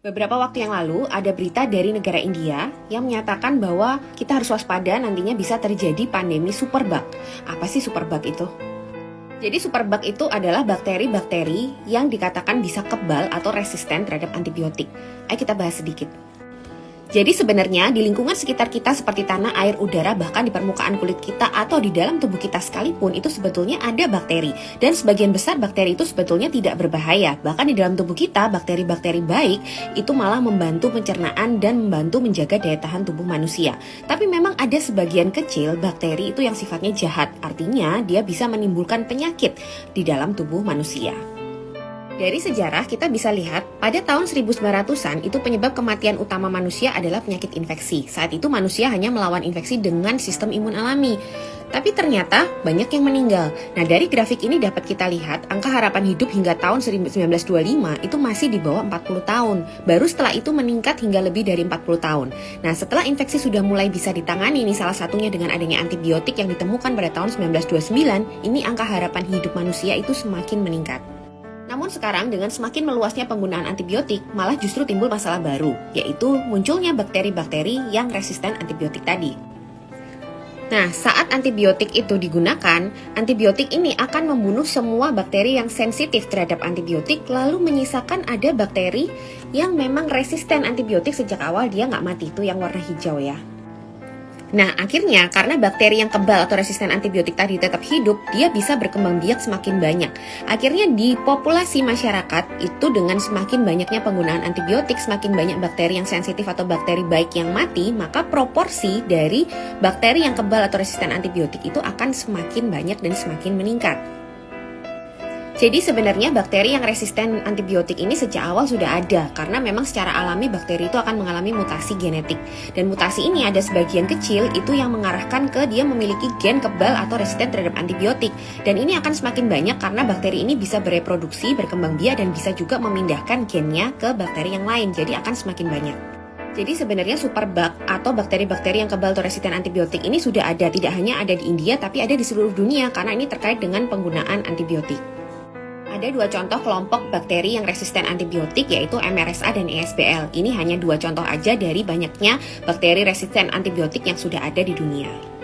Beberapa waktu yang lalu ada berita dari negara India yang menyatakan bahwa kita harus waspada nantinya bisa terjadi pandemi superbug. Apa sih superbug itu? Jadi superbug itu adalah bakteri-bakteri yang dikatakan bisa kebal atau resisten terhadap antibiotik. Ayo kita bahas sedikit. Jadi sebenarnya di lingkungan sekitar kita seperti tanah, air, udara, bahkan di permukaan kulit kita atau di dalam tubuh kita sekalipun itu sebetulnya ada bakteri. Dan sebagian besar bakteri itu sebetulnya tidak berbahaya. Bahkan di dalam tubuh kita, bakteri-bakteri baik itu malah membantu pencernaan dan membantu menjaga daya tahan tubuh manusia. Tapi memang ada sebagian kecil bakteri itu yang sifatnya jahat. Artinya dia bisa menimbulkan penyakit di dalam tubuh manusia. Dari sejarah kita bisa lihat pada tahun 1900-an itu penyebab kematian utama manusia adalah penyakit infeksi. Saat itu manusia hanya melawan infeksi dengan sistem imun alami. Tapi ternyata banyak yang meninggal. Nah dari grafik ini dapat kita lihat angka harapan hidup hingga tahun 1925 itu masih di bawah 40 tahun. Baru setelah itu meningkat hingga lebih dari 40 tahun. Nah setelah infeksi sudah mulai bisa ditangani, ini salah satunya dengan adanya antibiotik yang ditemukan pada tahun 1929, ini angka harapan hidup manusia itu semakin meningkat. Namun sekarang dengan semakin meluasnya penggunaan antibiotik, malah justru timbul masalah baru, yaitu munculnya bakteri-bakteri yang resisten antibiotik tadi. Nah, saat antibiotik itu digunakan, antibiotik ini akan membunuh semua bakteri yang sensitif terhadap antibiotik, lalu menyisakan ada bakteri yang memang resisten antibiotik sejak awal dia nggak mati, itu yang warna hijau ya. Nah, akhirnya karena bakteri yang kebal atau resisten antibiotik tadi tetap hidup, dia bisa berkembang biak semakin banyak. Akhirnya di populasi masyarakat itu dengan semakin banyaknya penggunaan antibiotik, semakin banyak bakteri yang sensitif atau bakteri baik yang mati, maka proporsi dari bakteri yang kebal atau resisten antibiotik itu akan semakin banyak dan semakin meningkat. Jadi sebenarnya bakteri yang resisten antibiotik ini sejak awal sudah ada karena memang secara alami bakteri itu akan mengalami mutasi genetik. Dan mutasi ini ada sebagian kecil itu yang mengarahkan ke dia memiliki gen kebal atau resisten terhadap antibiotik. Dan ini akan semakin banyak karena bakteri ini bisa bereproduksi, berkembang biak dan bisa juga memindahkan gennya ke bakteri yang lain. Jadi akan semakin banyak. Jadi sebenarnya superbug atau bakteri-bakteri yang kebal atau resisten antibiotik ini sudah ada, tidak hanya ada di India tapi ada di seluruh dunia karena ini terkait dengan penggunaan antibiotik. Ada dua contoh kelompok bakteri yang resisten antibiotik yaitu MRSA dan ESBL. Ini hanya dua contoh aja dari banyaknya bakteri resisten antibiotik yang sudah ada di dunia.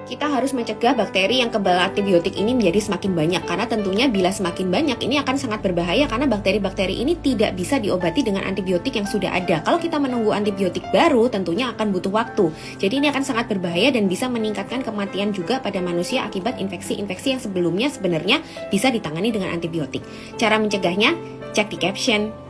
Kita harus mencegah bakteri yang kebal antibiotik ini menjadi semakin banyak karena tentunya bila semakin banyak ini akan sangat berbahaya karena bakteri-bakteri ini tidak bisa diobati dengan antibiotik yang sudah ada. Kalau kita menunggu antibiotik baru tentunya akan butuh waktu. Jadi ini akan sangat berbahaya dan bisa meningkatkan kematian juga pada manusia akibat infeksi-infeksi yang sebelumnya sebenarnya bisa ditangani dengan antibiotik. Cara mencegahnya, cek di caption.